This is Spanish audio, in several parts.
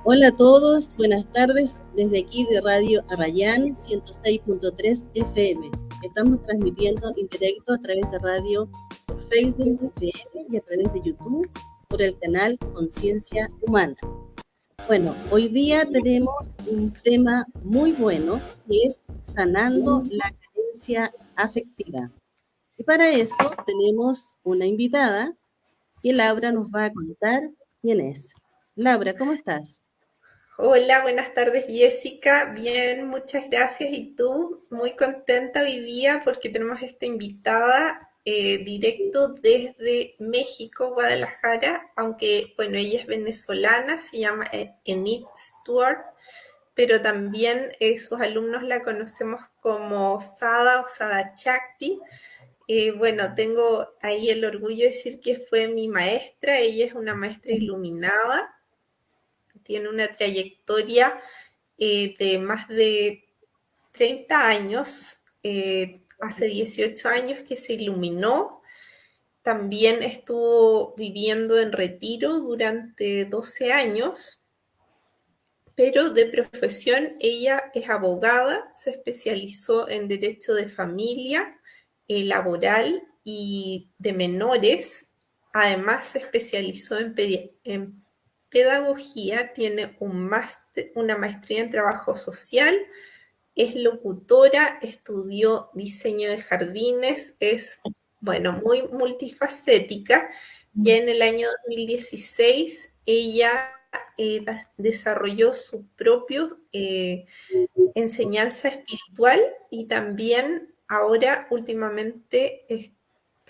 Hola a todos, buenas tardes desde aquí de Radio Arrayán 106.3 FM. Estamos transmitiendo en directo a través de radio por Facebook FM y a través de YouTube por el canal Conciencia Humana. Bueno, hoy día tenemos un tema muy bueno que es sanando la carencia afectiva. Y para eso tenemos una invitada que Laura nos va a contar quién es. Laura, ¿cómo estás? Hola, buenas tardes Jessica. Bien, muchas gracias. ¿Y tú? Muy contenta hoy día porque tenemos esta invitada directo desde México, Guadalajara, aunque bueno, ella es venezolana, se llama Enid Stewart, pero también sus alumnos la conocemos como Sada o Sada Chakti. Bueno, tengo ahí el orgullo de decir que fue mi maestra, ella es una maestra iluminada, tiene una trayectoria de más de 30 años, hace 18 años que se iluminó, también estuvo viviendo en retiro durante 12 años, pero de profesión ella es abogada, se especializó en derecho de familia, laboral y de menores, además se especializó en pedagogía, tiene una maestría en trabajo social, es locutora, estudió diseño de jardines, es, bueno, muy multifacética. Ya en el año 2016 ella desarrolló su propio enseñanza espiritual y también ahora últimamente está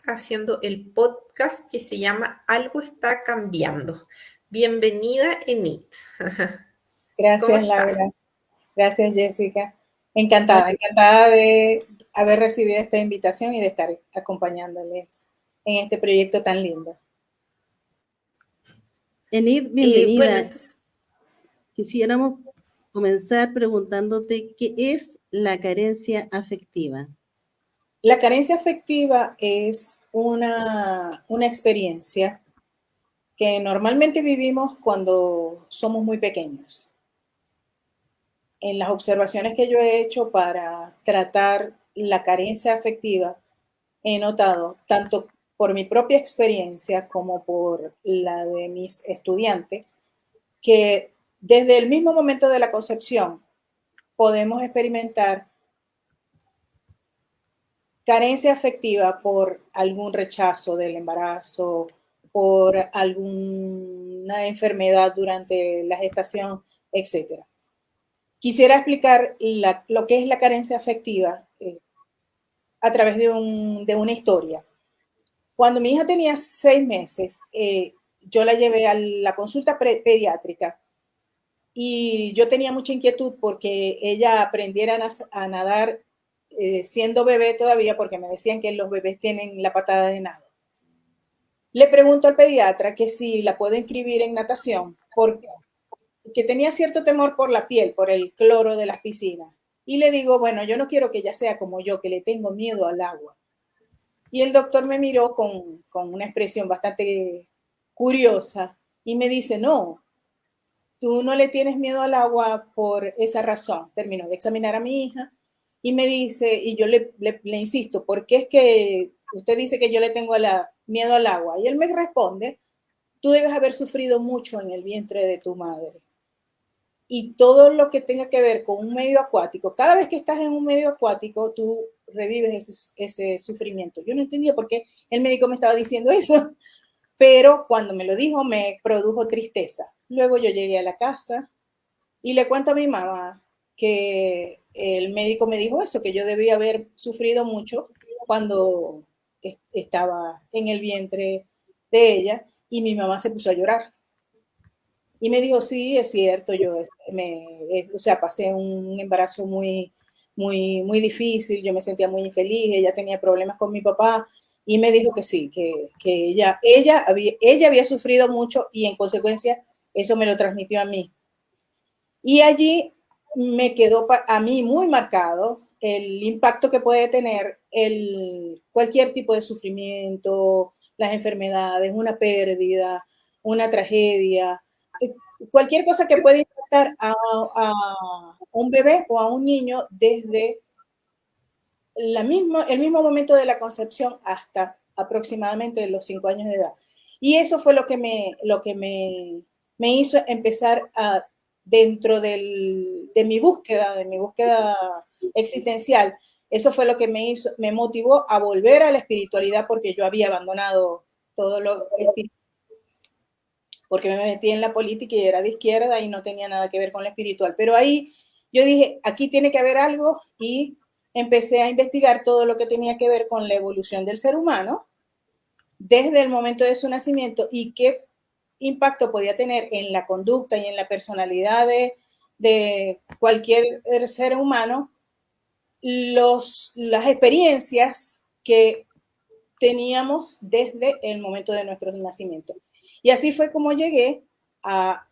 haciendo el podcast que se llama Algo está cambiando. Bienvenida, Enid. ¿Cómo Gracias, Laura. estás? Gracias, Jessica. Encantada de haber recibido esta invitación y de estar acompañándoles en este proyecto tan lindo. Enid, Bueno, bienvenida. entonces, Quisiéramos comenzar preguntándote qué es la carencia afectiva. La carencia afectiva es una experiencia que normalmente vivimos cuando somos muy pequeños. En las observaciones que yo he hecho para tratar la carencia afectiva, he notado, tanto por mi propia experiencia como por la de mis estudiantes, que desde el mismo momento de la concepción podemos experimentar carencia afectiva por algún rechazo del embarazo, por alguna enfermedad durante la gestación, etc. Quisiera explicar lo que es la carencia afectiva a través de una historia. Cuando mi hija tenía 6 meses, yo la llevé a la consulta pediátrica y yo tenía mucha inquietud porque ella aprendiera a nadar siendo bebé todavía, porque me decían que los bebés tienen la patada de nado. Le pregunto al pediatra que si la puedo inscribir en natación, porque tenía cierto temor por la piel, por el cloro de las piscinas. Y le digo, bueno, yo no quiero que ella sea como yo, que le tengo miedo al agua. Y el doctor me miró con una expresión bastante curiosa y me dice, no, tú no le tienes miedo al agua por esa razón. Terminó de examinar a mi hija y me dice, y yo le insisto, ¿por qué es que usted dice que yo le tengo miedo al agua? Y él me responde, tú debes haber sufrido mucho en el vientre de tu madre. Y todo lo que tenga que ver con un medio acuático, cada vez que estás en un medio acuático, tú revives ese sufrimiento. Yo no entendía por qué el médico me estaba diciendo eso, pero cuando me lo dijo me produjo tristeza. Luego yo llegué a la casa y le cuento a mi mamá que el médico me dijo eso, que yo debía haber sufrido mucho cuando estaba en el vientre de ella, y mi mamá se puso a llorar. Y me dijo, sí, es cierto, pasé un embarazo muy difícil, yo me sentía muy infeliz, ella tenía problemas con mi papá, y me dijo que sí, que ella había sufrido mucho y en consecuencia eso me lo transmitió a mí. Y allí me quedó a mí muy marcado el impacto que puede tener cualquier tipo de sufrimiento, las enfermedades, una pérdida, una tragedia, cualquier cosa que pueda impactar a un bebé o a un niño desde el mismo momento de la concepción hasta aproximadamente los 5 años de edad. Y eso fue lo que me hizo empezar dentro de mi búsqueda existencial. Eso fue lo que me motivó a volver a la espiritualidad, porque yo había abandonado todo lo espiritual, porque me metí en la política y era de izquierda y no tenía nada que ver con lo espiritual. Pero ahí yo dije, aquí tiene que haber algo, y empecé a investigar todo lo que tenía que ver con la evolución del ser humano desde el momento de su nacimiento y qué impacto podía tener en la conducta y en la personalidad de cualquier ser humano las experiencias que teníamos desde el momento de nuestro nacimiento. Y así fue como llegué a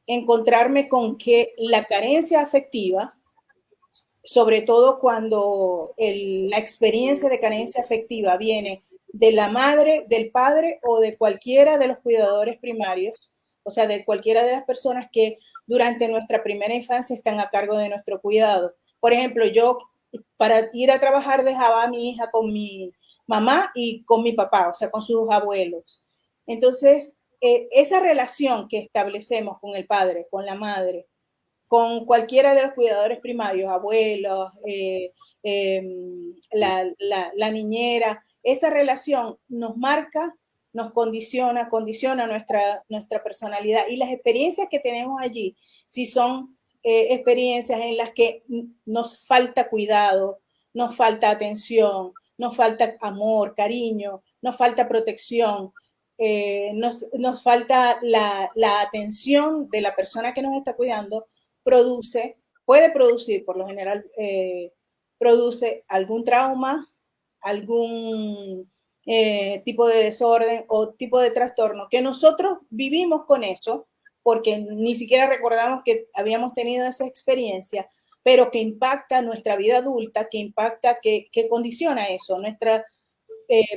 encontrarme con que la carencia afectiva, sobre todo cuando la experiencia de carencia afectiva viene de la madre, del padre o de cualquiera de los cuidadores primarios, o sea, de cualquiera de las personas que durante nuestra primera infancia están a cargo de nuestro cuidado. Por ejemplo, yo para ir a trabajar dejaba a mi hija con mi mamá y con mi papá, o sea, con sus abuelos. Entonces, esa relación que establecemos con el padre, con la madre, con cualquiera de los cuidadores primarios, abuelos, la niñera, esa relación nos marca, nos condiciona nuestra personalidad, y las experiencias que tenemos allí, si son experiencias en las que nos falta cuidado, nos falta atención, nos falta amor, cariño, nos falta protección, nos falta la atención de la persona que nos está cuidando, puede producir, por lo general, produce algún trauma, algún tipo de desorden o tipo de trastorno, que nosotros vivimos con eso, porque ni siquiera recordamos que habíamos tenido esa experiencia, pero que impacta nuestra vida adulta, que condiciona eso, nuestra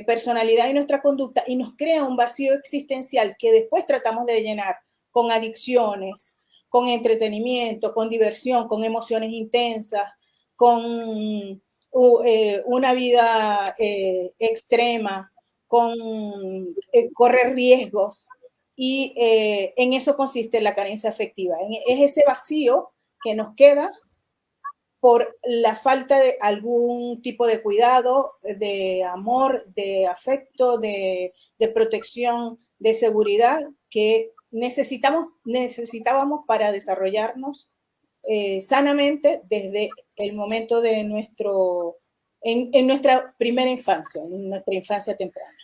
personalidad y nuestra conducta, y nos crea un vacío existencial que después tratamos de llenar con adicciones, con entretenimiento, con diversión, con emociones intensas, con una vida extrema, con correr riesgos. Y en eso consiste la carencia afectiva. Es ese vacío que nos queda por la falta de algún tipo de cuidado, de amor, de afecto, de protección, de seguridad que necesitábamos para desarrollarnos sanamente desde el momento de en nuestra primera infancia, en nuestra infancia temprana.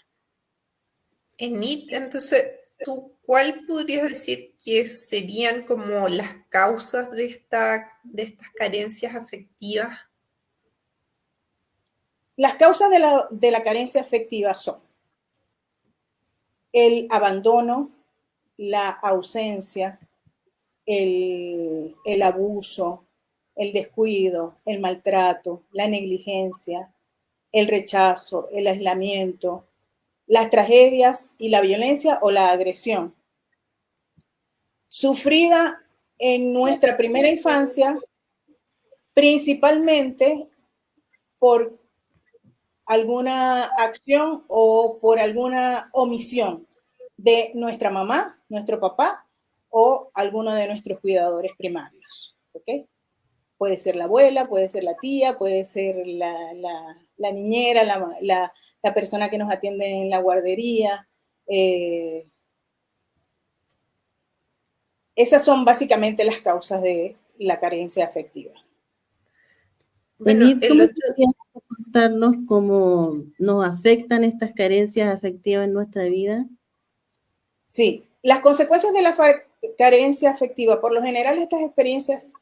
Enid, entonces, ¿tú cuál podrías decir que serían como las causas de estas carencias afectivas? Las causas de la carencia afectiva son el abandono, la ausencia, el abuso, el descuido, el maltrato, la negligencia, el rechazo, el aislamiento, las tragedias y la violencia o la agresión sufrida en nuestra primera infancia, principalmente por alguna acción o por alguna omisión de nuestra mamá, nuestro papá o alguno de nuestros cuidadores primarios. ¿Okay? Puede ser la abuela, puede ser la tía, puede ser la niñera, la persona que nos atiende en la guardería. Esas son básicamente las causas de la carencia afectiva. Bueno, ¿cómo podrías contarnos cómo nos afectan estas carencias afectivas en nuestra vida? Sí, las consecuencias de la carencia afectiva, por lo general estas experiencias,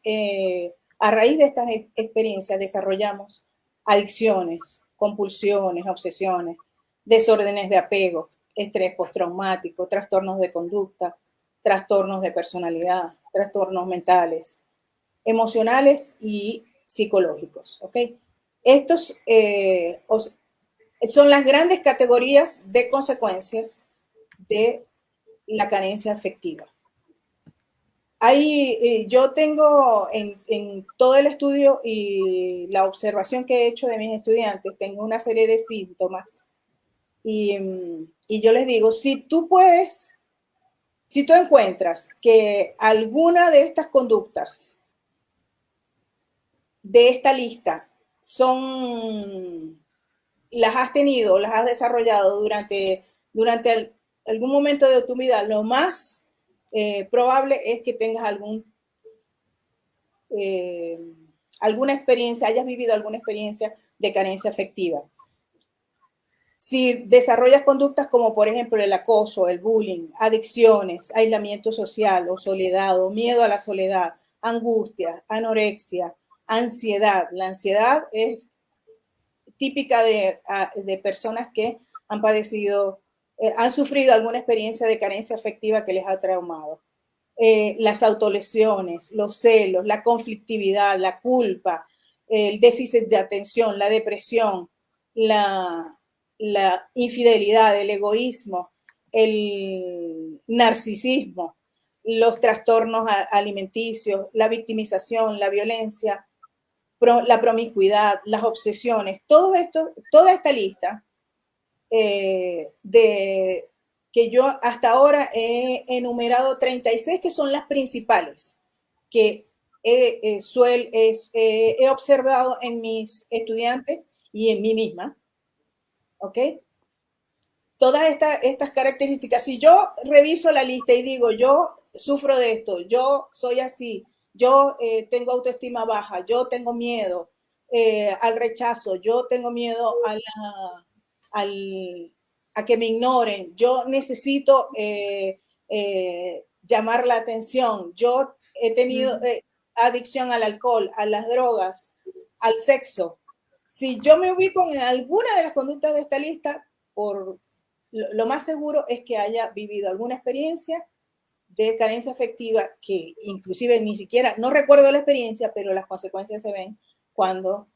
a raíz de estas experiencias desarrollamos adicciones, compulsiones, obsesiones, desórdenes de apego, estrés postraumático, trastornos de conducta, trastornos de personalidad, trastornos mentales, emocionales y psicológicos. ¿Ok? Estos son las grandes categorías de consecuencias de la carencia afectiva. Ahí yo tengo en todo el estudio y la observación que he hecho de mis estudiantes, tengo una serie de síntomas y yo les digo, si tú encuentras que alguna de estas conductas de esta lista las has tenido, las has desarrollado durante algún momento de tu vida, lo más probable es que tengas alguna experiencia, hayas vivido alguna experiencia de carencia afectiva. Si desarrollas conductas como, por ejemplo, el acoso, el bullying, adicciones, aislamiento social o soledad o miedo a la soledad, angustia, anorexia, ansiedad. La ansiedad es típica de personas que han padecido, han sufrido alguna experiencia de carencia afectiva que les ha traumado. Las autolesiones, los celos, la conflictividad, la culpa, el déficit de atención, la depresión, la infidelidad, el egoísmo, el narcisismo, los trastornos alimenticios, la victimización, la violencia, la promiscuidad, las obsesiones, todo esto, toda esta lista que yo hasta ahora he enumerado 36 que son las principales que he observado en mis estudiantes y en mí misma. ¿Ok? Todas estas características, si yo reviso la lista y digo, yo sufro de esto, yo soy así, yo tengo autoestima baja, yo tengo miedo al rechazo, yo tengo miedo a que me ignoren, yo necesito llamar la atención, yo he tenido adicción al alcohol, a las drogas, al sexo. Si yo me ubico en alguna de las conductas de esta lista, lo más seguro es que haya vivido alguna experiencia de carencia afectiva que inclusive ni siquiera, no recuerdo la experiencia, pero las consecuencias se ven cuando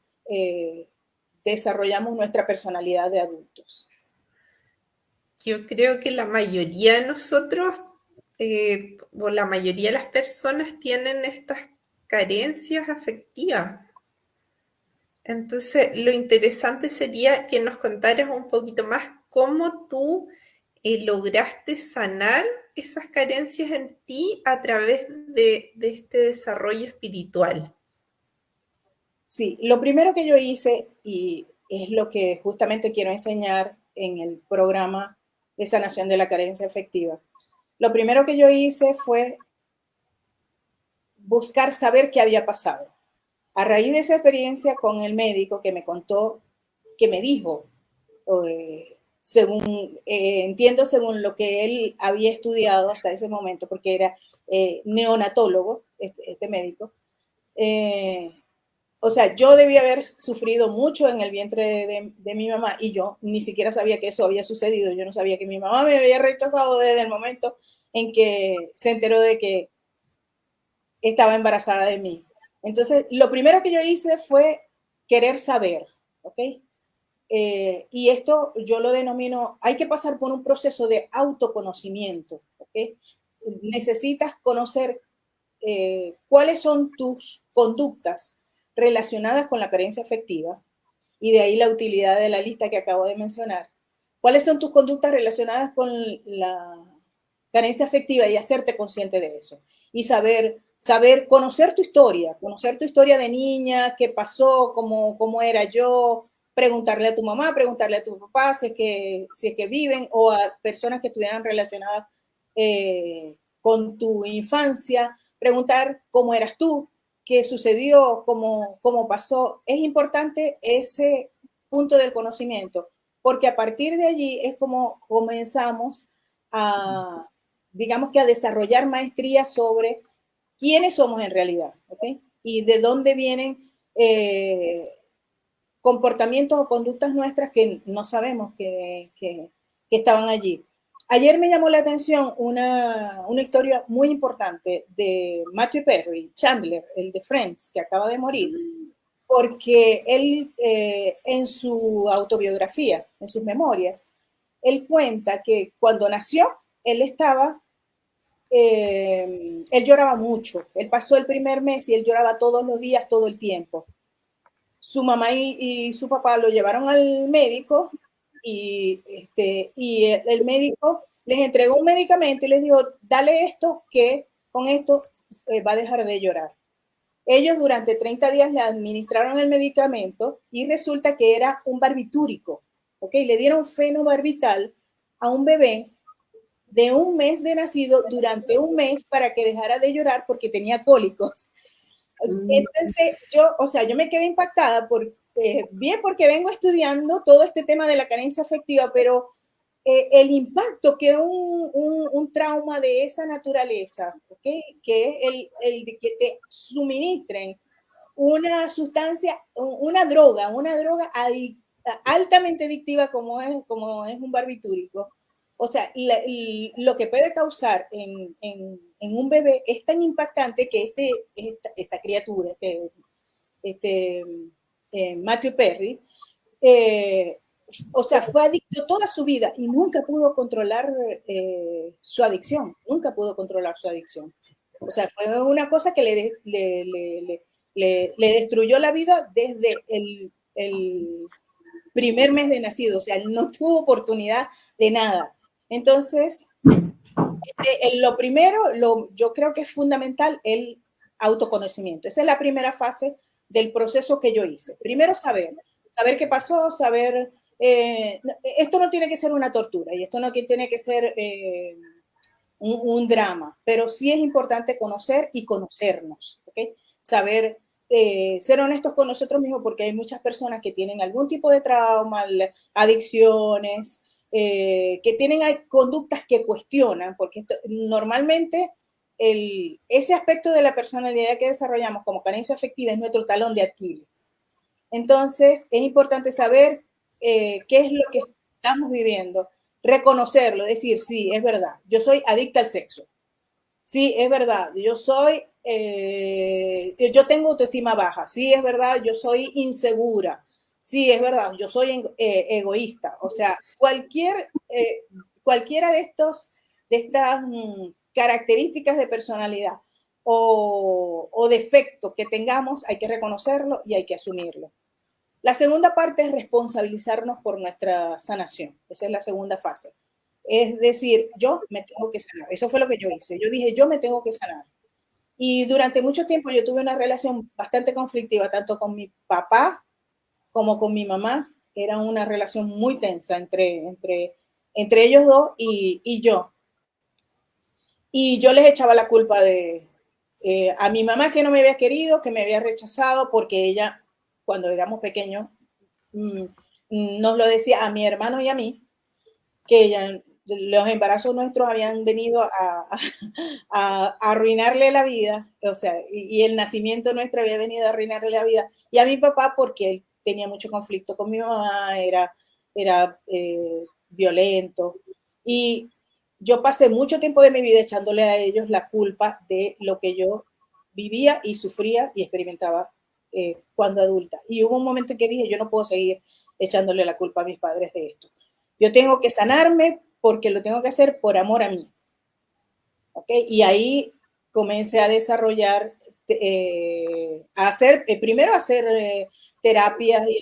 desarrollamos nuestra personalidad de adultos. Yo creo que la mayoría de nosotros, o la mayoría de las personas tienen estas carencias afectivas. Entonces, lo interesante sería que nos contaras un poquito más cómo tú lograste sanar esas carencias en ti a través de este desarrollo espiritual. Sí, lo primero que yo hice, y es lo que justamente quiero enseñar en el programa de sanación de la carencia afectiva, lo primero que yo hice fue buscar saber qué había pasado. A raíz de esa experiencia con el médico que me contó, que me dijo, entiendo según lo que él había estudiado hasta ese momento, porque era neonatólogo, este médico, o sea, yo debía haber sufrido mucho en el vientre de mi mamá y yo ni siquiera sabía que eso había sucedido. Yo no sabía que mi mamá me había rechazado desde el momento en que se enteró de que estaba embarazada de mí. Entonces, lo primero que yo hice fue querer saber, ¿ok? Y esto yo lo denomino, hay que pasar por un proceso de autoconocimiento, ¿ok? Necesitas conocer cuáles son tus conductas relacionadas con la carencia afectiva, y de ahí la utilidad de la lista que acabo de mencionar. ¿Cuáles son tus conductas relacionadas con la carencia afectiva y hacerte consciente de eso? Y saber conocer tu historia de niña, qué pasó, cómo era yo, preguntarle a tu mamá, preguntarle a tu papá si es que viven, o a personas que estuvieran relacionadas con tu infancia, preguntar cómo eras tú, qué sucedió, cómo pasó. Es importante ese punto del conocimiento, porque a partir de allí es como comenzamos digamos que a desarrollar maestría sobre quiénes somos en realidad, ¿ok? Y de dónde vienen comportamientos o conductas nuestras que no sabemos que estaban allí. Ayer me llamó la atención una historia muy importante de Matthew Perry, Chandler, el de Friends, que acaba de morir, porque él en su autobiografía, en sus memorias, él cuenta que cuando nació, él estaba, él lloraba mucho. Él pasó el primer mes y él lloraba todos los días, todo el tiempo. Su mamá y su papá lo llevaron al médico y el médico les entregó un medicamento y les dijo, dale esto, que con esto va a dejar de llorar. Ellos durante 30 días le administraron el medicamento y resulta que era un barbitúrico, ¿ok? Le dieron fenobarbital a un bebé de un mes de nacido durante un mes para que dejara de llorar porque tenía cólicos. Entonces, yo me quedé impactada bien porque vengo estudiando todo este tema de la carencia afectiva, pero el impacto que un trauma de esa naturaleza, ¿okay? Que es el de que te suministren una sustancia, una droga altamente adictiva como es un barbitúrico. O sea, lo que puede causar en un bebé es tan impactante que esta criatura, Matthew Perry, o sea, fue adicto toda su vida y nunca pudo controlar su adicción, nunca pudo controlar su adicción. O sea, fue una cosa que le destruyó la vida desde el primer mes de nacido, o sea, él no tuvo oportunidad de nada. Entonces, lo primero, yo creo que es fundamental el autoconocimiento. Esa es la primera fase del proceso que yo hice. Primero saber qué pasó, saber, esto no tiene que ser una tortura y esto no tiene que ser un drama, pero sí es importante conocer y conocernos, ¿ok? Saber ser honestos con nosotros mismos porque hay muchas personas que tienen algún tipo de trauma, adicciones, que tienen conductas que cuestionan, porque normalmente ese aspecto de la personalidad que desarrollamos como carencia afectiva es nuestro talón de Aquiles. Entonces, es importante saber qué es lo que estamos viviendo, reconocerlo, decir, sí, es verdad, yo soy adicta al sexo. Sí, es verdad, yo tengo autoestima baja. Sí, es verdad, yo soy insegura. Sí, es verdad, yo soy egoísta. O sea, cualquiera de estas características de personalidad o defectos que tengamos, hay que reconocerlo y hay que asumirlo. La segunda parte es responsabilizarnos por nuestra sanación. Esa es la segunda fase. Es decir, yo me tengo que sanar. Eso fue lo que yo hice. Yo dije, yo me tengo que sanar. Y durante mucho tiempo yo tuve una relación bastante conflictiva, tanto con mi papá como con mi mamá. Era una relación muy tensa entre ellos dos y yo. Y yo les echaba la culpa a mi mamá que no me había querido, que me había rechazado, porque ella, cuando éramos pequeños, nos lo decía a mi hermano y a mí, que los embarazos nuestros habían venido a arruinarle la vida, o sea, y el nacimiento nuestro había venido a arruinarle la vida, y a mi papá porque él tenía mucho conflicto con mi mamá, era violento, y yo pasé mucho tiempo de mi vida echándole a ellos la culpa de lo que yo vivía y sufría y experimentaba cuando adulta. Y hubo un momento en que dije, yo no puedo seguir echándole la culpa a mis padres de esto. Yo tengo que sanarme porque lo tengo que hacer por amor a mí. ¿Okay? Y ahí comencé a desarrollar, primero hacer terapias y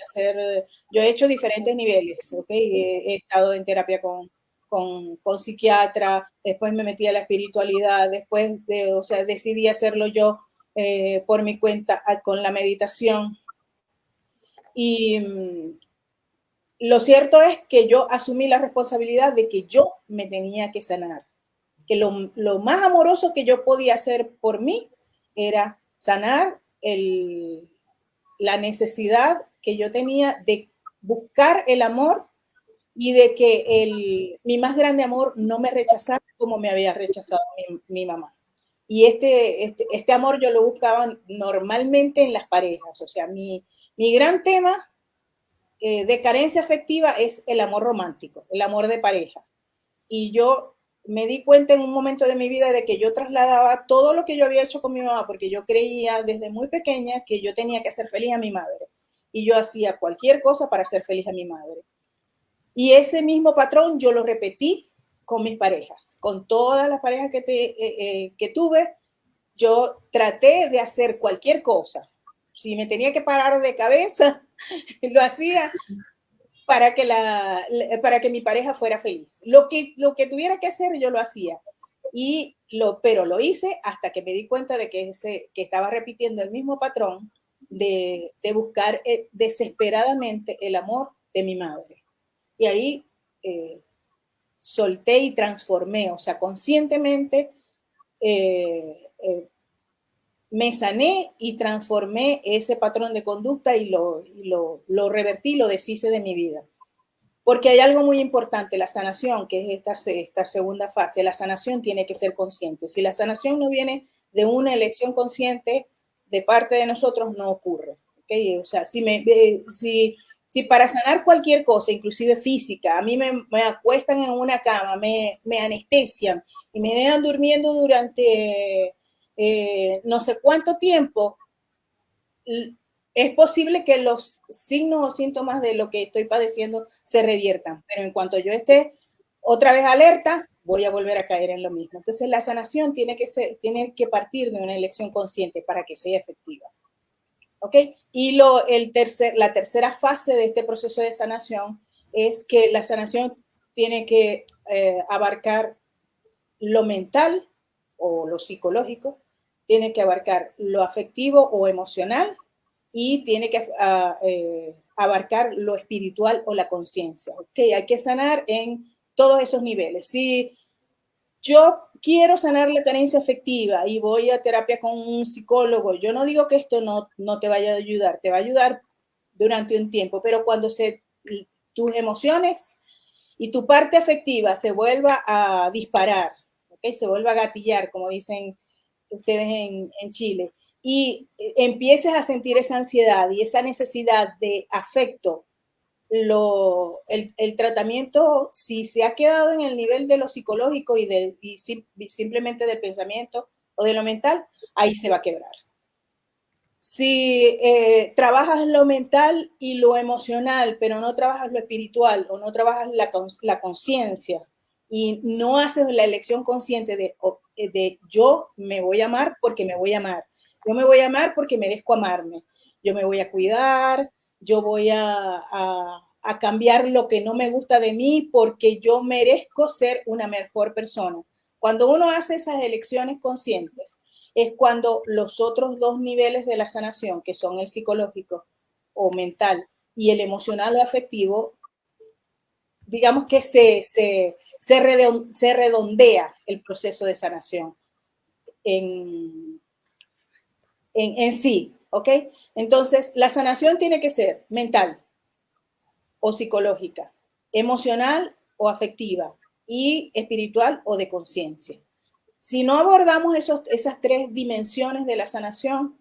yo he hecho diferentes niveles, ¿okay? He estado en terapia con psiquiatra, después me metí a la espiritualidad, después decidí hacerlo yo por mi cuenta con la meditación. Y lo cierto es que yo asumí la responsabilidad de que yo me tenía que sanar, que lo más amoroso que yo podía hacer por mí era sanar la necesidad que yo tenía de buscar el amor y de que mi más grande amor no me rechazara como me había rechazado mi mamá. Y este amor yo lo buscaba normalmente en las parejas. O sea, mi gran tema de carencia afectiva es el amor romántico, el amor de pareja. Y yo me di cuenta en un momento de mi vida de que yo trasladaba todo lo que yo había hecho con mi mamá, porque yo creía desde muy pequeña que yo tenía que hacer feliz a mi madre. Y yo hacía cualquier cosa para hacer feliz a mi madre. Y ese mismo patrón yo lo repetí con mis parejas, con todas las parejas que tuve, yo traté de hacer cualquier cosa. Si me tenía que parar de cabeza, lo hacía para que mi pareja fuera feliz. Lo que tuviera que hacer, yo lo hacía. Pero lo hice hasta que me di cuenta de que estaba repitiendo el mismo patrón de buscar desesperadamente el amor de mi madre. Y ahí solté y transformé, o sea, conscientemente me sané y transformé ese patrón de conducta y lo revertí, lo deshice de mi vida. Porque hay algo muy importante, la sanación, que es esta segunda fase. La sanación tiene que ser consciente. Si la sanación no viene de una elección consciente de parte de nosotros, no ocurre. ¿Okay? O sea, si para sanar cualquier cosa, inclusive física, a mí me acuestan en una cama, me anestesian y me dejan durmiendo durante no sé cuánto tiempo, es posible que los signos o síntomas de lo que estoy padeciendo se reviertan, pero en cuanto yo esté otra vez alerta, voy a volver a caer en lo mismo. Entonces, la sanación tiene que partir de una elección consciente para que sea efectiva. ¿Ok? Y la tercera fase de este proceso de sanación es que la sanación tiene que abarcar lo mental o lo psicológico, tiene que abarcar lo afectivo o emocional y tiene que abarcar lo espiritual o la conciencia. ¿Okay? Hay que sanar en todos esos niveles. Si yo quiero sanar la carencia afectiva y voy a terapia con un psicólogo, yo no digo que esto no te vaya a ayudar, te va a ayudar durante un tiempo, pero cuando tus emociones y tu parte afectiva se vuelva a disparar, ¿okay? Se vuelva a gatillar, como dicen ustedes en Chile, y empieces a sentir esa ansiedad y esa necesidad de afecto, el tratamiento, si se ha quedado en el nivel de lo psicológico y simplemente del pensamiento o de lo mental, ahí se va a quebrar. Si trabajas lo mental y lo emocional, pero no trabajas lo espiritual o no trabajas la conciencia y no haces la elección consciente de yo me voy a amar porque me voy a amar, yo me voy a amar porque merezco amarme, yo me voy a cuidar, yo voy a cambiar lo que no me gusta de mí porque yo merezco ser una mejor persona. Cuando uno hace esas elecciones conscientes, es cuando los otros dos niveles de la sanación, que son el psicológico o mental y el emocional o afectivo, digamos que se redondea el proceso de sanación en sí, ¿ok? Entonces, la sanación tiene que ser mental o psicológica, emocional o afectiva y espiritual o de conciencia. Si no abordamos esas tres dimensiones de la sanación,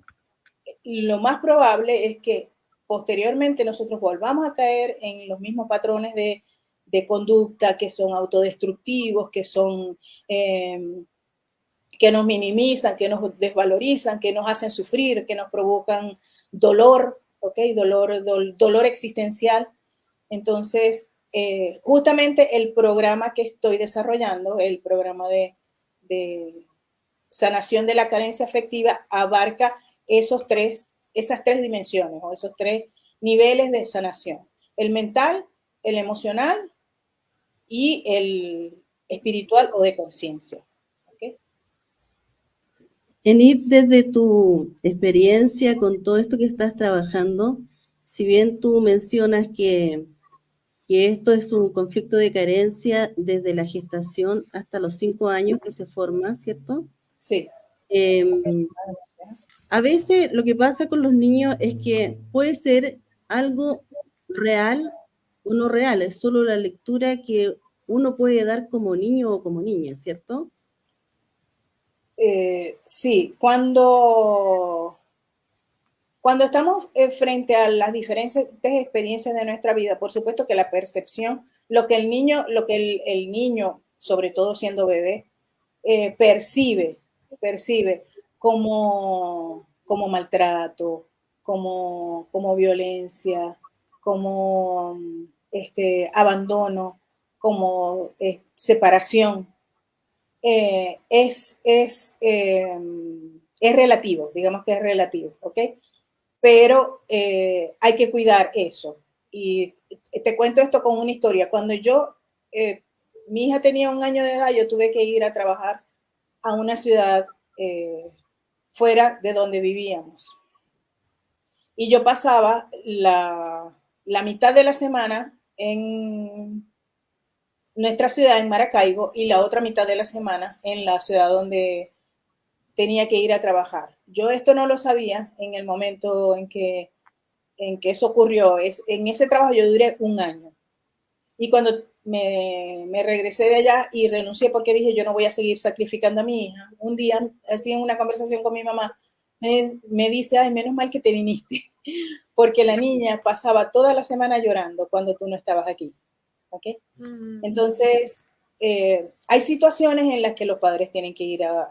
lo más probable es que posteriormente nosotros volvamos a caer en los mismos patrones de conducta que son autodestructivos, que nos minimizan, que nos desvalorizan, que nos hacen sufrir, que nos provocan dolor, ¿ok? Dolor existencial. Entonces, justamente el programa que estoy desarrollando, el programa de sanación de la carencia afectiva, abarca esas tres dimensiones o esos tres niveles de sanación: el mental, el emocional y el espiritual o de conciencia. ¿Okay? Enid, desde tu experiencia con todo esto que estás trabajando, si bien tú mencionas que esto es un conflicto de carencia desde la gestación hasta los 5 años que se forma, ¿cierto? Sí. A veces lo que pasa con los niños es que puede ser algo real o no real, es solo la lectura que uno puede dar como niño o como niña, ¿cierto? Sí, cuando estamos frente a las diferentes experiencias de nuestra vida, por supuesto que la percepción, lo que el niño, sobre todo siendo bebé, percibe como maltrato, como violencia, como abandono, como separación, es relativo, digamos que es relativo, ¿ok? Pero hay que cuidar eso. Y te cuento esto con una historia. Cuando mi hija tenía 1 año de edad, yo tuve que ir a trabajar a una ciudad fuera de donde vivíamos. Y yo pasaba la mitad de la semana en nuestra ciudad, en Maracaibo, y la otra mitad de la semana en la ciudad donde tenía que ir a trabajar. Yo esto no lo sabía en el momento en que eso ocurrió. En ese trabajo yo duré 1 año. Y cuando me regresé de allá y renuncié porque dije, yo no voy a seguir sacrificando a mi hija, un día, así en una conversación con mi mamá, me dice, ay, menos mal que te viniste, porque la niña pasaba toda la semana llorando cuando tú no estabas aquí. ¿Okay? Entonces, hay situaciones en las que los padres tienen que ir a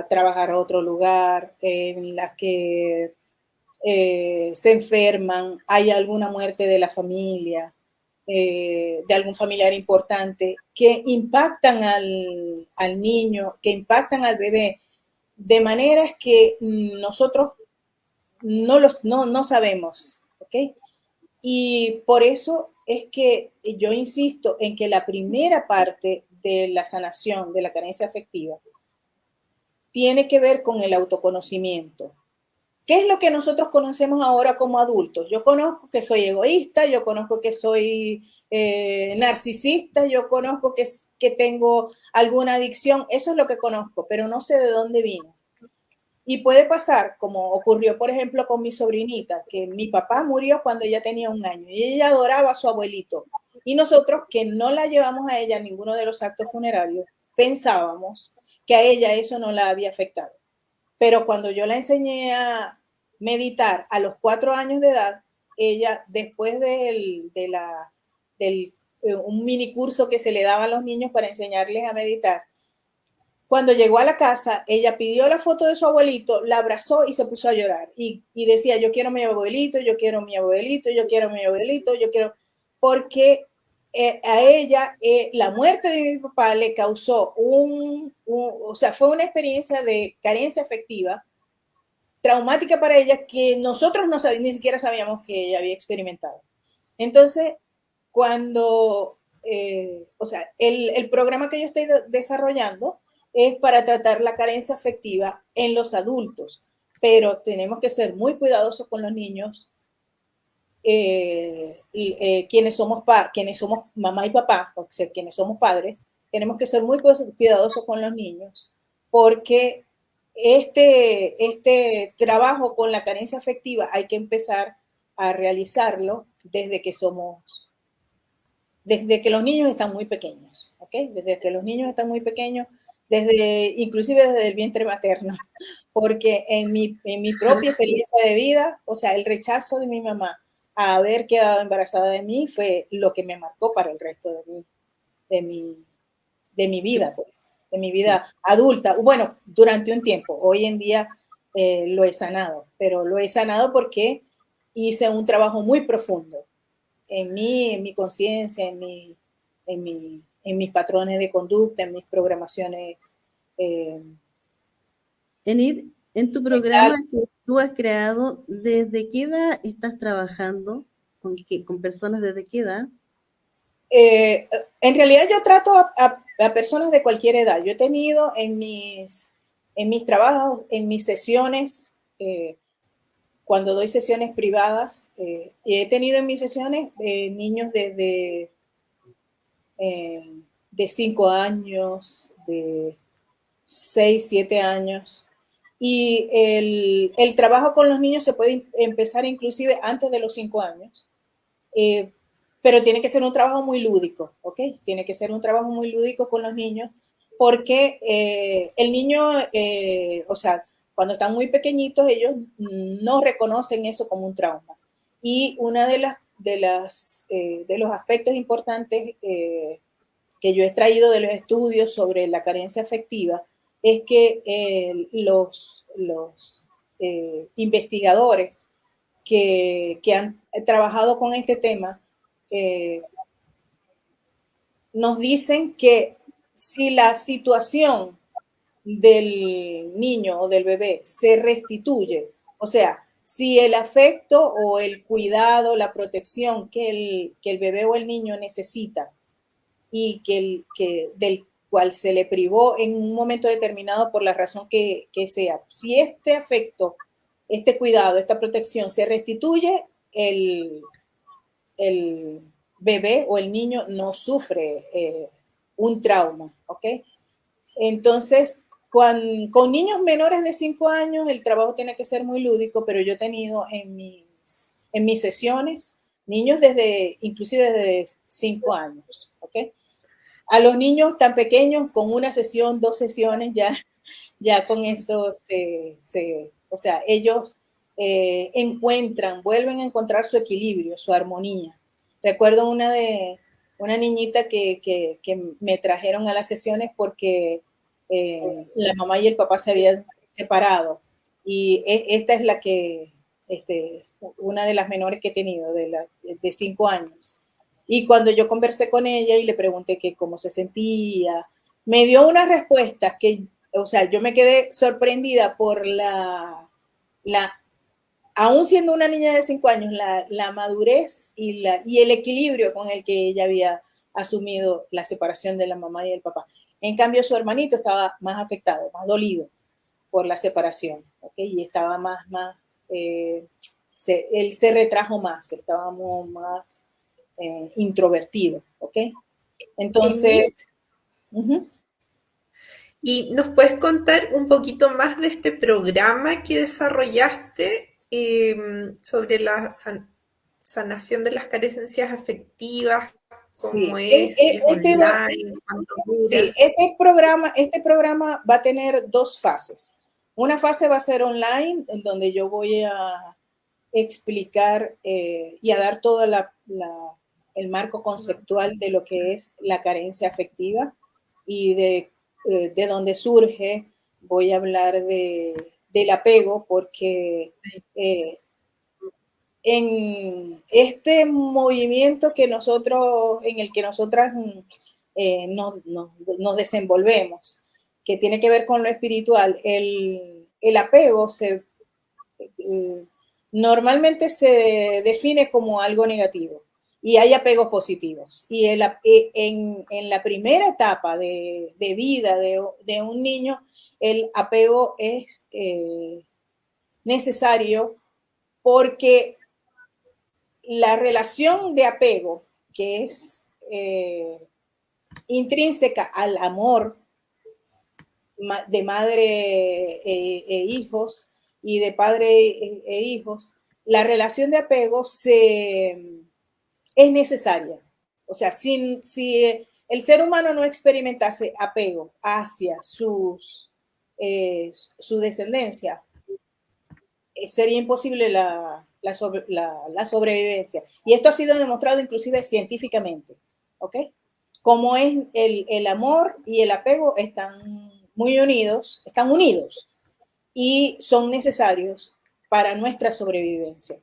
trabajar a otro lugar, en las que se enferman, hay alguna muerte de la familia, de algún familiar importante, que impactan al niño, que impactan al bebé, de maneras que nosotros no sabemos, ¿ok? Y por eso es que yo insisto en que la primera parte de la sanación de la carencia afectiva tiene que ver con el autoconocimiento. ¿Qué es lo que nosotros conocemos ahora como adultos? Yo conozco que soy egoísta, yo conozco que soy narcisista, yo conozco que tengo alguna adicción, eso es lo que conozco, pero no sé de dónde vino. Y puede pasar, como ocurrió, por ejemplo, con mi sobrinita, que mi papá murió cuando ella tenía 1 año y ella adoraba a su abuelito. Y nosotros, que no la llevamos a ella a ninguno de los actos funerarios, pensábamos que a ella eso no la había afectado. Pero cuando yo la enseñé a meditar a los 4 años de edad, ella, después un mini curso que se le daba a los niños para enseñarles a meditar, cuando llegó a la casa, ella pidió la foto de su abuelito, la abrazó y se puso a llorar. Y decía, yo quiero mi abuelito, yo quiero mi abuelito, yo quiero mi abuelito, yo quiero... Porque a ella la muerte de mi papá le causó o sea, fue una experiencia de carencia afectiva, traumática para ella, que nosotros ni siquiera sabíamos que ella había experimentado. Entonces, cuando, o sea, el programa que yo estoy desarrollando es para tratar la carencia afectiva en los adultos, pero tenemos que ser muy cuidadosos con los niños, quienes somos mamá y papá, o sea, quienes somos padres, tenemos que ser muy cuidadosos con los niños, porque este trabajo con la carencia afectiva hay que empezar a realizarlo desde que los niños están muy pequeños, ¿ok? Desde que los niños están muy pequeños, inclusive desde el vientre materno, porque en mi propia experiencia de vida, o sea, el rechazo de mi mamá a haber quedado embarazada de mí fue lo que me marcó para el resto de mi vida, pues, de mi vida adulta. Bueno, durante un tiempo. Hoy en día lo he sanado, pero lo he sanado porque hice un trabajo muy profundo en mí, en mi conciencia, en mis patrones de conducta, en mis programaciones. Enid, en tu programa que tú has creado, ¿desde qué edad estás trabajando con personas? ¿Desde qué edad? En realidad yo trato a personas de cualquier edad. Yo he tenido en mis trabajos, en mis sesiones, cuando doy sesiones privadas, he tenido en mis sesiones niños desde de 5 años, de 6, 7 años. Y el trabajo con los niños se puede empezar inclusive antes de los 5 años, pero tiene que ser un trabajo muy lúdico, ¿ok? Tiene que ser un trabajo muy lúdico con los niños, porque el niño, o sea, cuando están muy pequeñitos, ellos no reconocen eso como un trauma. Y una de los aspectos importantes que yo he traído de los estudios sobre la carencia afectiva es que los investigadores que han trabajado con este tema nos dicen que si la situación del niño o del bebé se restituye, o sea, si el afecto o el cuidado, la protección que el bebé o el niño necesita y del cual se le privó en un momento determinado por la razón que sea, si este afecto, este cuidado, esta protección se restituye, el bebé o el niño no sufre un trauma, ¿ok? Entonces, con niños menores de 5 años, el trabajo tiene que ser muy lúdico, pero yo he tenido en mis sesiones niños inclusive desde 5 años, ¿ok? A los niños tan pequeños, con una sesión, 2 sesiones, ya con eso o sea, ellos vuelven a encontrar su equilibrio, su armonía. Recuerdo una niñita que me trajeron a las sesiones porque la mamá y el papá se habían separado, y esta es una de las menores que he tenido, de 5 años. Y cuando yo conversé con ella y le pregunté que cómo se sentía, me dio unas respuestas que, o sea, yo me quedé sorprendida por aún siendo una niña de 5 años, la madurez y el equilibrio con el que ella había asumido la separación de la mamá y el papá. En cambio, su hermanito estaba más afectado, más dolido por la separación, ¿okay? Y estaba él se retrajo más, estaba más introvertido, ¿ok? Entonces, ¿y nos puedes contar un poquito más de este programa que desarrollaste sobre la sanación de las carencias afectivas? ¿Cómo sí, es? Si es online, cuánto dura. Sí, este programa va a tener 2 fases. Una fase va a ser online, en donde yo voy a explicar y a dar todo el marco conceptual de lo que es la carencia afectiva y de dónde surge. Voy a hablar del apego, porque en este movimiento en el que nosotras nos desenvolvemos, que tiene que ver con lo espiritual, el apego normalmente se define como algo negativo, y hay apegos positivos. Y en la primera etapa de vida de un niño, el apego es necesario, porque la relación de apego, que es intrínseca al amor de madre e hijos y de padre e hijos, la relación de apego es necesaria. O sea, si el ser humano no experimentase apego hacia su descendencia, sería imposible la sobrevivencia. Y esto ha sido demostrado inclusive científicamente, ¿ok? Como es el amor y el apego están unidos y son necesarios para nuestra sobrevivencia.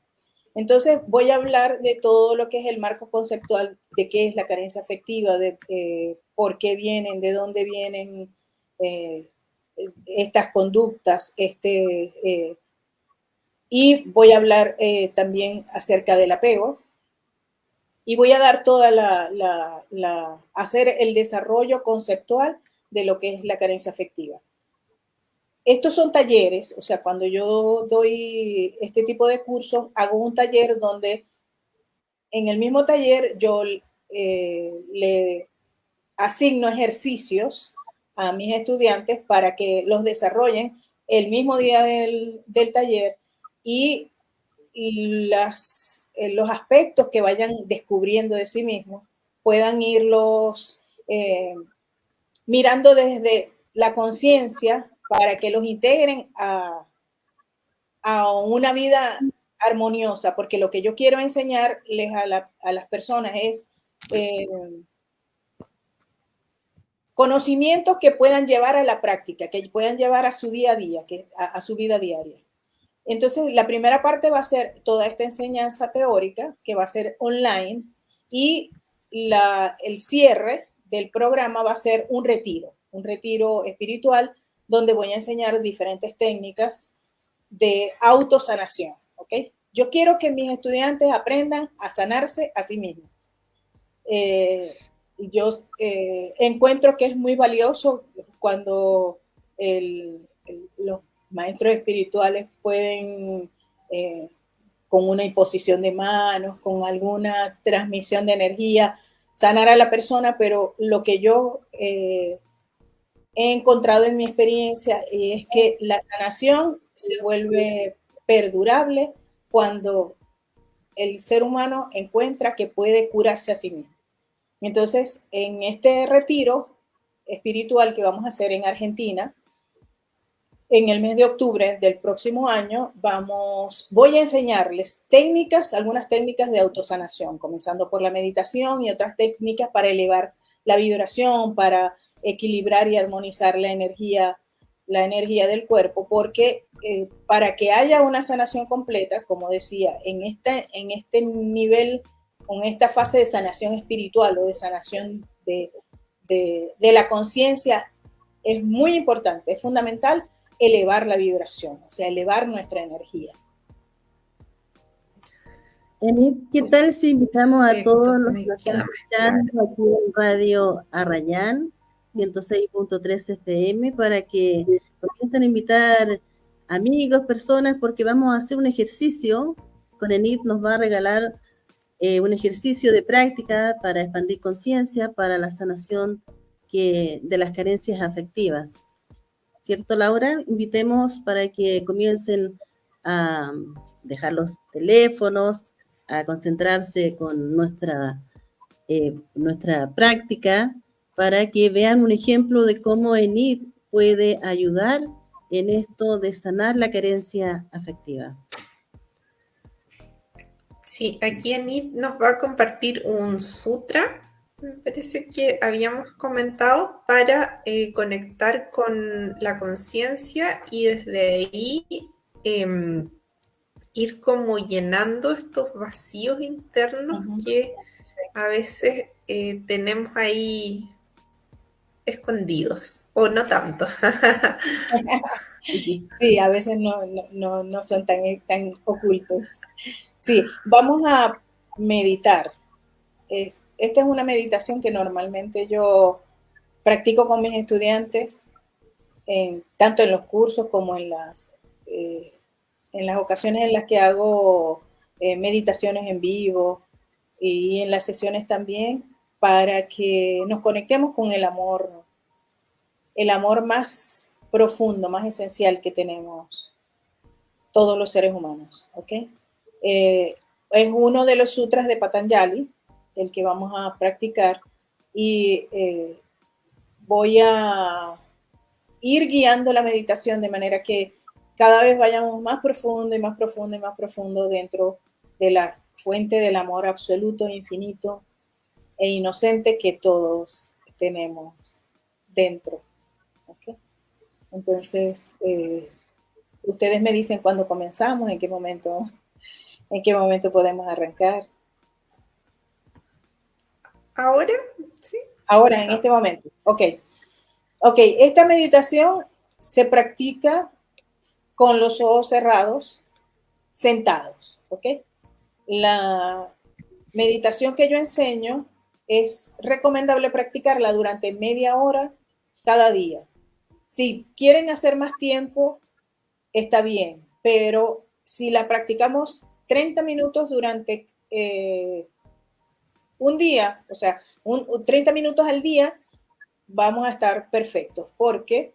Entonces voy a hablar de todo lo que es el marco conceptual de qué es la carencia afectiva, de por qué vienen, de dónde vienen estas conductas, y voy a hablar también acerca del apego, y voy a dar hacer el desarrollo conceptual de lo que es la carencia afectiva. Estos son talleres, o sea, cuando yo doy este tipo de cursos, hago un taller donde en el mismo taller yo le asigno ejercicios a mis estudiantes para que los desarrollen el mismo día del taller, y los aspectos que vayan descubriendo de sí mismos puedan irlos mirando desde la conciencia, para que los integren a una vida armoniosa, porque lo que yo quiero enseñarles a las personas es conocimientos que puedan llevar a la práctica, que puedan llevar a su día a día, a su vida diaria. Entonces, la primera parte va a ser toda esta enseñanza teórica, que va a ser online, y el cierre del programa va a ser un retiro espiritual, donde voy a enseñar diferentes técnicas de autosanación, ¿ok? Yo quiero que mis estudiantes aprendan a sanarse a sí mismos. Yo encuentro que es muy valioso cuando los maestros espirituales pueden, con una imposición de manos, con alguna transmisión de energía, sanar a la persona, pero lo que yo he encontrado en mi experiencia es que la sanación se vuelve perdurable cuando el ser humano encuentra que puede curarse a sí mismo. Entonces, en este retiro espiritual que vamos a hacer en Argentina, en el mes de octubre del próximo año, voy a enseñarles algunas técnicas de autosanación, comenzando por la meditación y otras técnicas para elevar la vibración, para equilibrar y armonizar la energía del cuerpo, porque para que haya una sanación completa, como decía, en este nivel, con esta fase de sanación espiritual o de sanación de la conciencia, es muy importante, es fundamental elevar la vibración, o sea, elevar nuestra energía. Enid, ¿qué tal si invitamos a todos los que nos están escuchando aquí en Radio Arrayán 106.3 FM para que comiencen a invitar amigos, personas, porque vamos a hacer un ejercicio? Con Enid nos va a regalar un ejercicio de práctica para expandir conciencia, para la sanación de las carencias afectivas. ¿Cierto, Laura? Invitemos para que comiencen a dejar los teléfonos, a concentrarse con nuestra práctica, para que vean un ejemplo de cómo Enid puede ayudar en esto de sanar la carencia afectiva. Sí, aquí Enid nos va a compartir un sutra, me parece que habíamos comentado, para conectar con la conciencia y desde ahí ir como llenando estos vacíos internos que a veces tenemos ahí escondidos, o no tanto. Sí, a veces no son tan ocultos. Sí, vamos a meditar. Esta es una meditación que normalmente yo practico con mis estudiantes, tanto en los cursos como en las ocasiones en las que hago meditaciones en vivo y en las sesiones también, para que nos conectemos con el amor más profundo, más esencial que tenemos todos los seres humanos, ¿ok? Es uno de los sutras de Patanjali, el que vamos a practicar, y voy a ir guiando la meditación de manera que cada vez vayamos más profundo y más profundo y más profundo dentro de la fuente del amor absoluto, infinito e inocente que todos tenemos dentro. ¿Okay? Entonces, ustedes me dicen cuándo comenzamos, en qué momento podemos arrancar. ¿Ahora? Sí. Ahora, en este momento. Ok, esta meditación se practica con los ojos cerrados, sentados, ¿ok? La meditación que yo enseño es recomendable practicarla durante media hora cada día. Si quieren hacer más tiempo, está bien, pero si la practicamos 30 minutos durante un día, o sea, 30 minutos al día, vamos a estar perfectos, porque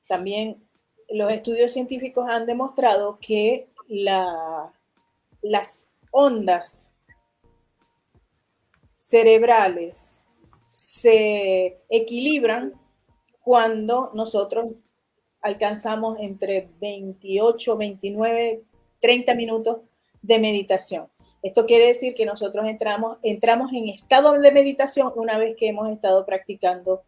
también los estudios científicos han demostrado que las ondas cerebrales se equilibran cuando nosotros alcanzamos entre 28, 29, 30 minutos de meditación. Esto quiere decir que nosotros entramos en estado de meditación una vez que hemos estado practicando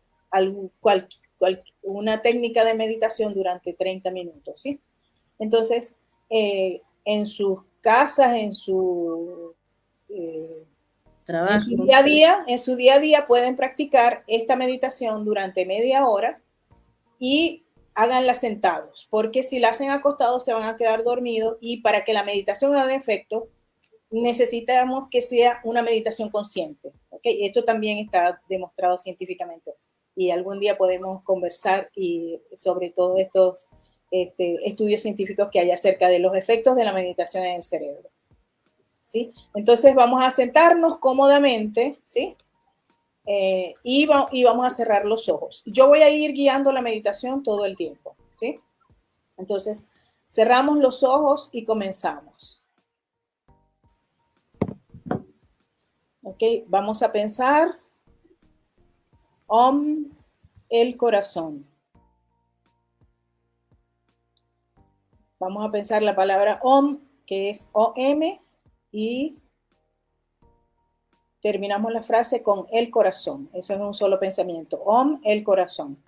una técnica de meditación durante 30 minutos, ¿sí? Entonces, en sus casas, en su trabajo. En su día a día pueden practicar esta meditación durante media hora y háganla sentados, porque si la hacen acostados se van a quedar dormidos y para que la meditación haga efecto necesitamos que sea una meditación consciente. ¿Okay? Esto también está demostrado científicamente y algún día podemos conversar sobre todos estos estudios científicos que hay acerca de los efectos de la meditación en el cerebro. ¿Sí? Entonces vamos a sentarnos cómodamente, ¿sí? Y vamos a cerrar los ojos. Yo voy a ir guiando la meditación todo el tiempo, ¿sí? Entonces, cerramos los ojos y comenzamos. Ok, vamos a pensar Om, el corazón. Vamos a pensar la palabra Om, que es O-M, y terminamos la frase con el corazón. Eso es un solo pensamiento. Om, el corazón.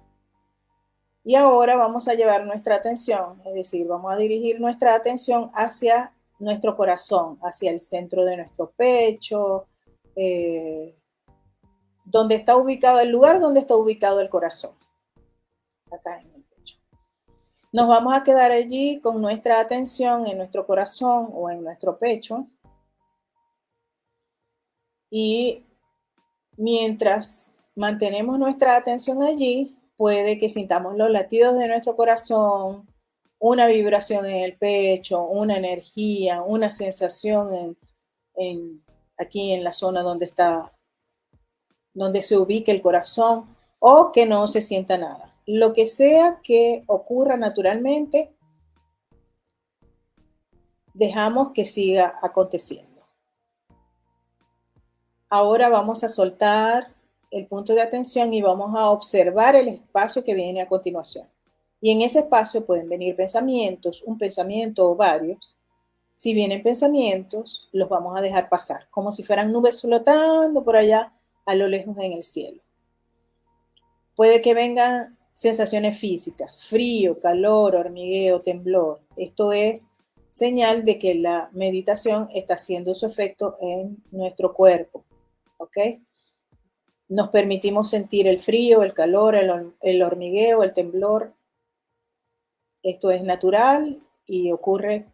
Y ahora vamos a llevar nuestra atención, es decir, vamos a dirigir nuestra atención hacia nuestro corazón, hacia el centro de nuestro pecho, donde está ubicado el lugar donde está ubicado el corazón. Acá en el pecho. Nos vamos a quedar allí con nuestra atención en nuestro corazón o en nuestro pecho. Y mientras mantenemos nuestra atención allí, puede que sintamos los latidos de nuestro corazón, una vibración en el pecho, una energía, una sensación aquí en la zona donde se ubica el corazón, o que no se sienta nada. Lo que sea que ocurra naturalmente, dejamos que siga aconteciendo. Ahora vamos a soltar el punto de atención y vamos a observar el espacio que viene a continuación. Y en ese espacio pueden venir pensamientos, un pensamiento o varios. Si vienen pensamientos, los vamos a dejar pasar, como si fueran nubes flotando por allá a lo lejos en el cielo. Puede que vengan sensaciones físicas, frío, calor, hormigueo, temblor. Esto es señal de que la meditación está haciendo su efecto en nuestro cuerpo. ¿Ok? Nos permitimos sentir el frío, el calor, el hormigueo, el temblor. Esto es natural y ocurre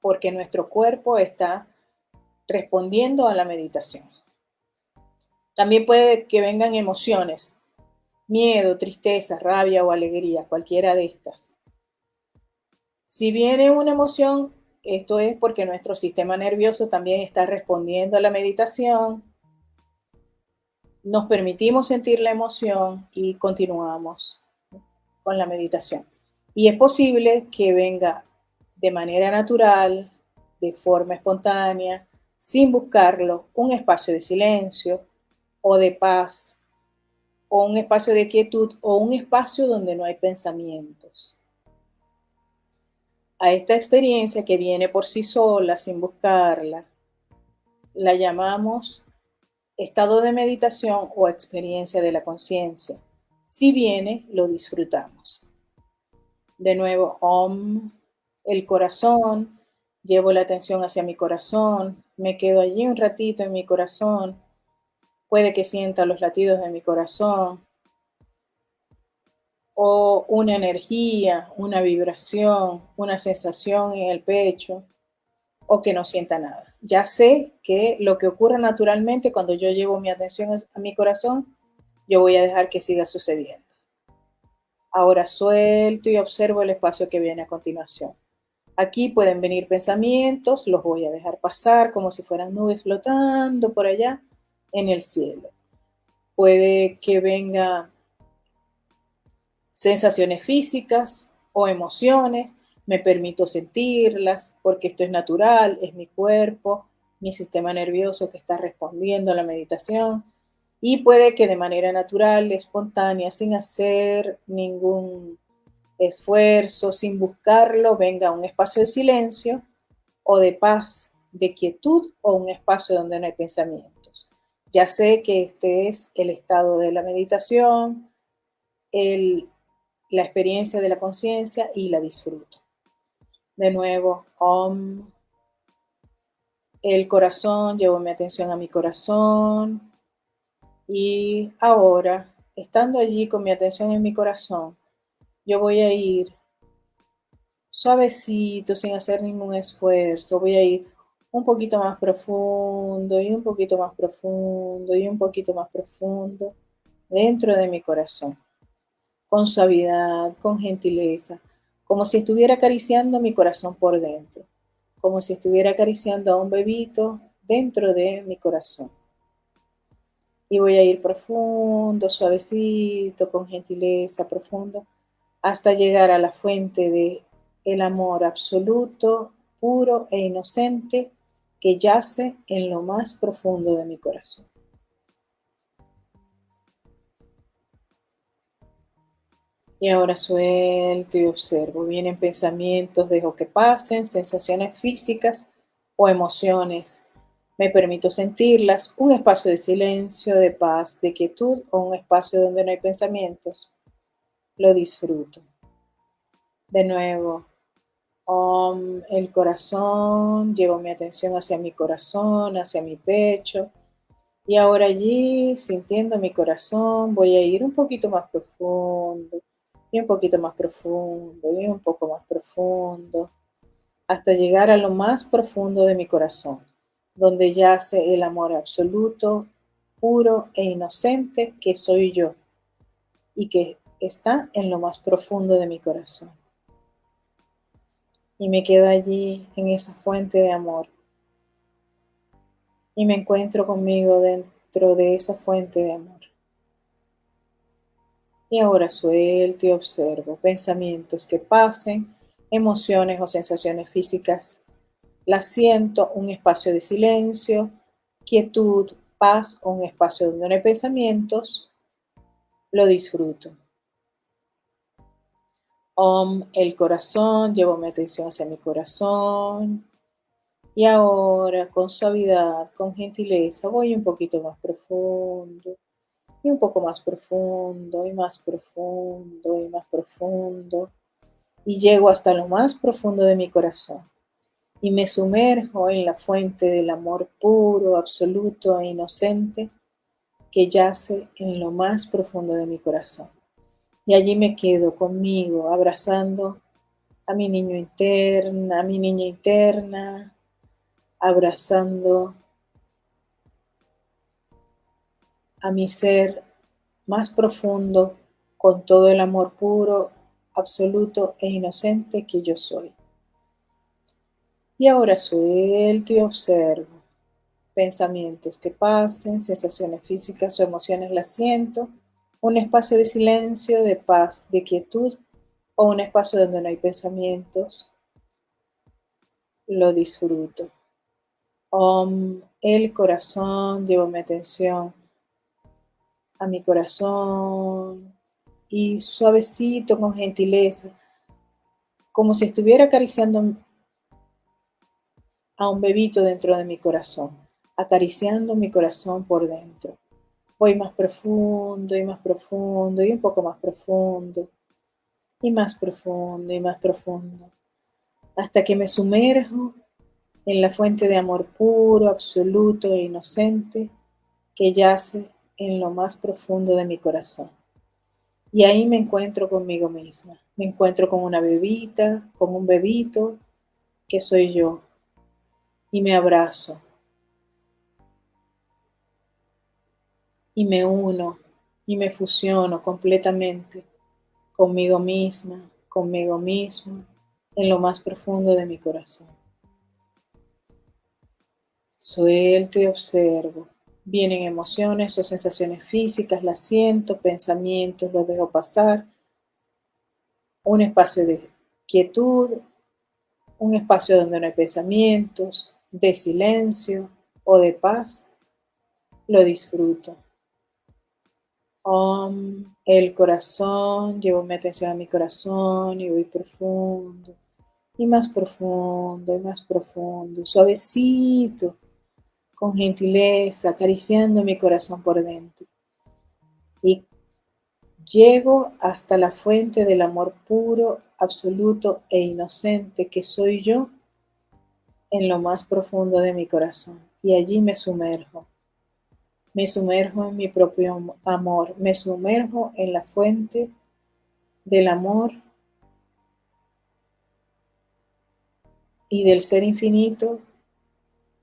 porque nuestro cuerpo está respondiendo a la meditación. También puede que vengan emociones, miedo, tristeza, rabia o alegría, cualquiera de estas. Si viene una emoción, esto es porque nuestro sistema nervioso también está respondiendo a la meditación. Nos permitimos sentir la emoción y continuamos con la meditación. Y es posible que venga de manera natural, de forma espontánea, sin buscarlo, un espacio de silencio o de paz, o un espacio de quietud, o un espacio donde no hay pensamientos. A esta experiencia que viene por sí sola, sin buscarla, la llamamos estado de meditación o experiencia de la conciencia. Si viene, lo disfrutamos. De nuevo, Om, el corazón, llevo la atención hacia mi corazón, me quedo allí un ratito en mi corazón, puede que sienta los latidos de mi corazón, o una energía, una vibración, una sensación en el pecho, o que no sienta nada. Ya sé que lo que ocurre naturalmente cuando yo llevo mi atención a mi corazón, yo voy a dejar que siga sucediendo. Ahora suelto y observo el espacio que viene a continuación. Aquí pueden venir pensamientos, los voy a dejar pasar como si fueran nubes flotando por allá en el cielo. Puede que venga sensaciones físicas o emociones, me permito sentirlas porque esto es natural, es mi cuerpo, mi sistema nervioso que está respondiendo a la meditación, y puede que de manera natural, espontánea, sin hacer ningún esfuerzo, sin buscarlo, venga un espacio de silencio o de paz, de quietud, o un espacio donde no hay pensamientos. Ya sé que este es el estado de la meditación, la experiencia de la conciencia, y la disfruto. De nuevo, Om. el corazón, llevo mi atención a mi corazón y ahora, estando allí con mi atención en mi corazón, yo voy a ir suavecito, sin hacer ningún esfuerzo, voy a ir un poquito más profundo y un poquito más profundo y un poquito más profundo dentro de mi corazón, con suavidad, con gentileza, como si estuviera acariciando mi corazón por dentro, como si estuviera acariciando a un bebito dentro de mi corazón. Y voy a ir profundo, suavecito, con gentileza, profundo, hasta llegar a la fuente de el amor absoluto, puro e inocente que yace en lo más profundo de mi corazón. Y ahora suelto y observo. Vienen pensamientos, dejo que pasen, sensaciones físicas o emociones. Me permito sentirlas, un espacio de silencio, de paz, de quietud o un espacio donde no hay pensamientos. Lo disfruto. De nuevo, el corazón, llevo mi atención hacia mi corazón, hacia mi pecho. Y ahora allí, sintiendo mi corazón, voy a ir un poquito más profundo, y un poquito más profundo, y un poco más profundo, hasta llegar a lo más profundo de mi corazón, donde yace el amor absoluto, puro e inocente que soy yo, y que está en lo más profundo de mi corazón. Y me quedo allí en esa fuente de amor. Y me encuentro conmigo dentro de esa fuente de amor. Y ahora suelto y observo pensamientos que pasen, emociones o sensaciones físicas. Las siento, un espacio de silencio, quietud, paz o un espacio donde no hay pensamientos. Lo disfruto. El corazón, llevo mi atención hacia mi corazón. Y ahora, con suavidad, con gentileza, voy un poquito más profundo, y un poco más profundo, y más profundo, y más profundo, y llego hasta lo más profundo de mi corazón. Y me sumerjo en la fuente del amor puro, absoluto e inocente que yace en lo más profundo de mi corazón. Y allí me quedo conmigo, abrazando a mi niño interna, a mi niña interna, abrazando a mi ser más profundo con todo el amor puro, absoluto e inocente que yo soy. Y ahora suelto y observo pensamientos que pasen, sensaciones físicas o emociones las siento, un espacio de silencio, de paz, de quietud o un espacio donde no hay pensamientos, lo disfruto. El corazón, llevo mi atención a mi corazón y suavecito, con gentileza, como si estuviera acariciando a un bebito dentro de mi corazón, acariciando mi corazón por dentro. Voy más profundo y más profundo y un poco más profundo y más profundo y más profundo, hasta que me sumerjo en la fuente de amor puro, absoluto e inocente que yace en lo más profundo de mi corazón. Y ahí me encuentro conmigo misma, me encuentro con una bebita, con un bebito que soy yo, y me abrazo y me uno y me fusiono completamente conmigo misma, conmigo mismo, en lo más profundo de mi corazón. Suelto y observo. Vienen emociones o sensaciones físicas, las siento, pensamientos, los dejo pasar. Un espacio de quietud, un espacio donde no hay pensamientos, de silencio o de paz, lo disfruto. El corazón, llevo mi atención a mi corazón y voy profundo, y más profundo, y más profundo, suavecito, con gentileza, acariciando mi corazón por dentro. Y llego hasta la fuente del amor puro, absoluto e inocente que soy yo, en lo más profundo de mi corazón y allí me sumerjo. Me sumerjo en mi propio amor, me sumerjo en la fuente del amor y del ser infinito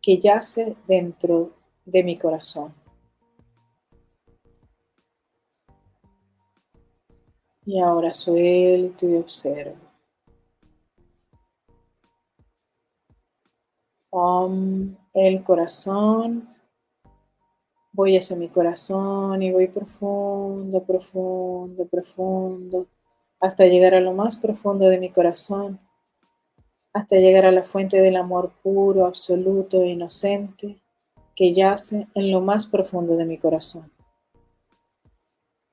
que yace dentro de mi corazón. Y ahora suelto y observo. El corazón. Voy hacia mi corazón y voy profundo, profundo, profundo, hasta llegar a lo más profundo de mi corazón, hasta llegar a la fuente del amor puro, absoluto e inocente que yace en lo más profundo de mi corazón.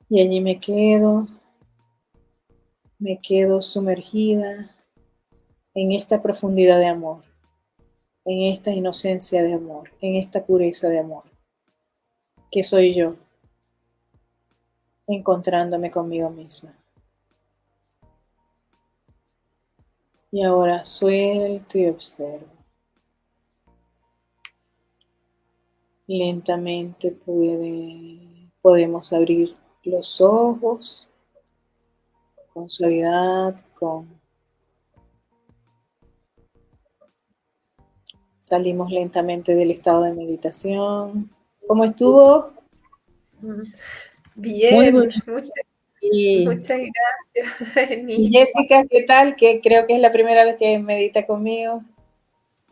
Y allí me quedo sumergida en esta profundidad de amor, en esta inocencia de amor, en esta pureza de amor, que soy yo, encontrándome conmigo misma. Y ahora suelto y observo. Lentamente podemos abrir los ojos con suavidad, salimos lentamente del estado de meditación. ¿Cómo estuvo? Bien, Muy muchas gracias, Y Eni. Jessica, ¿qué tal? Que creo que es la primera vez que medita conmigo.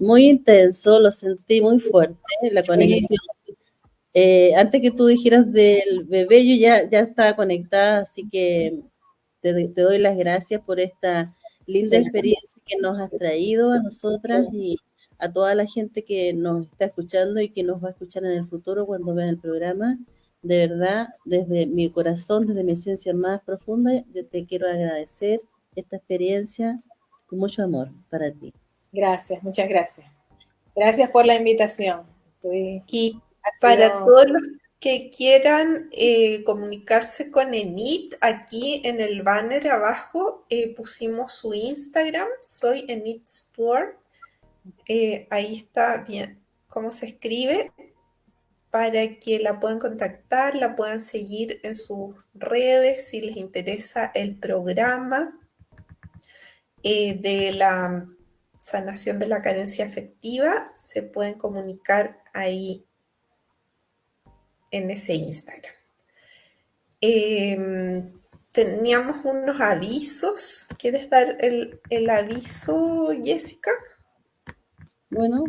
muy intenso, lo sentí muy fuerte, la conexión. Antes que tú dijeras del bebé, yo ya estaba conectada, así que te doy las gracias por esta linda Sí. experiencia que nos has traído a nosotras y a toda la gente que nos está escuchando y que nos va a escuchar en el futuro cuando vean el programa. De verdad, desde mi corazón, desde mi esencia más profunda, yo te quiero agradecer esta experiencia con mucho amor para ti. Gracias, muchas gracias. Gracias por la invitación. Y Ha para sido... todos los que quieran comunicarse con Enit, aquí en el banner abajo pusimos su Instagram, soy Enit Store. Ahí está bien cómo se escribe para que la puedan contactar, la puedan seguir en sus redes si les interesa el programa de la sanación de la carencia afectiva. Se pueden comunicar ahí en ese Instagram. Teníamos unos avisos. ¿Quieres dar el aviso, Jessica? Bueno,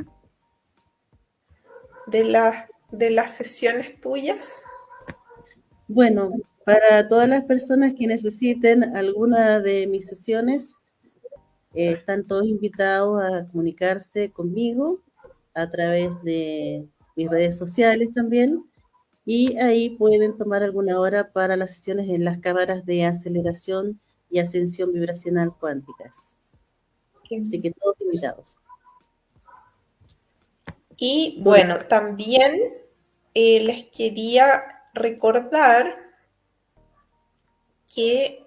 De las sesiones tuyas. bueno, para todas las personas que necesiten alguna de mis sesiones, están todos invitados a comunicarse conmigo a través de mis redes sociales también. Y ahí pueden tomar alguna hora para las sesiones en las cámaras de aceleración y ascensión vibracional cuánticas. Así que todos invitados. Y bueno, también les quería recordar que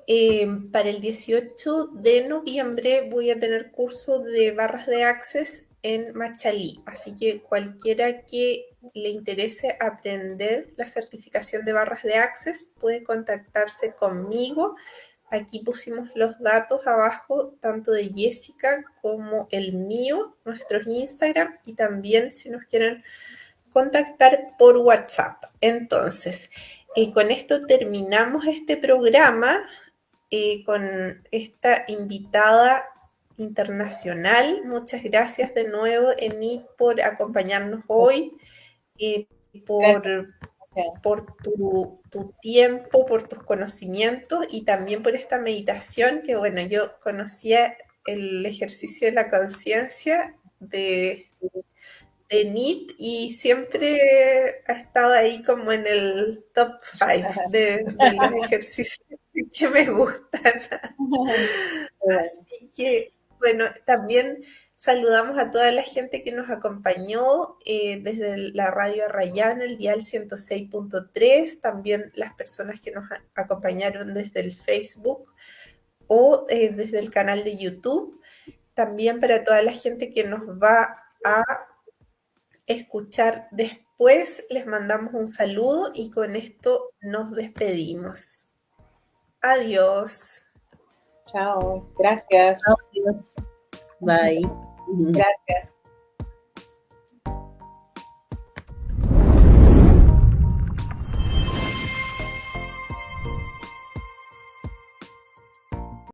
para el 18 de noviembre voy a tener curso de barras de Access en Machalí. Así que cualquiera que le interese aprender la certificación de barras de Access puede contactarse conmigo. Aquí pusimos los datos abajo, tanto de Jessica como el mío, nuestros Instagram, y también si nos quieren contactar por WhatsApp. Entonces, con esto terminamos este programa con esta invitada internacional. Muchas gracias de nuevo, Enid, por acompañarnos hoy, por tu tiempo, por tus conocimientos y también por esta meditación que, bueno, yo conocía el ejercicio de la conciencia de NIT y siempre ha estado ahí como en el top 5 de los ejercicios que me gustan. Así que, bueno, también saludamos a toda la gente que nos acompañó desde la radio Arrayán, el dial 106.3, también las personas que nos acompañaron desde el Facebook o desde el canal de YouTube. También para toda la gente que nos va a escuchar después. Les mandamos un saludo y con esto nos despedimos. Adiós. Chao, gracias. Adiós. Bye. Gracias.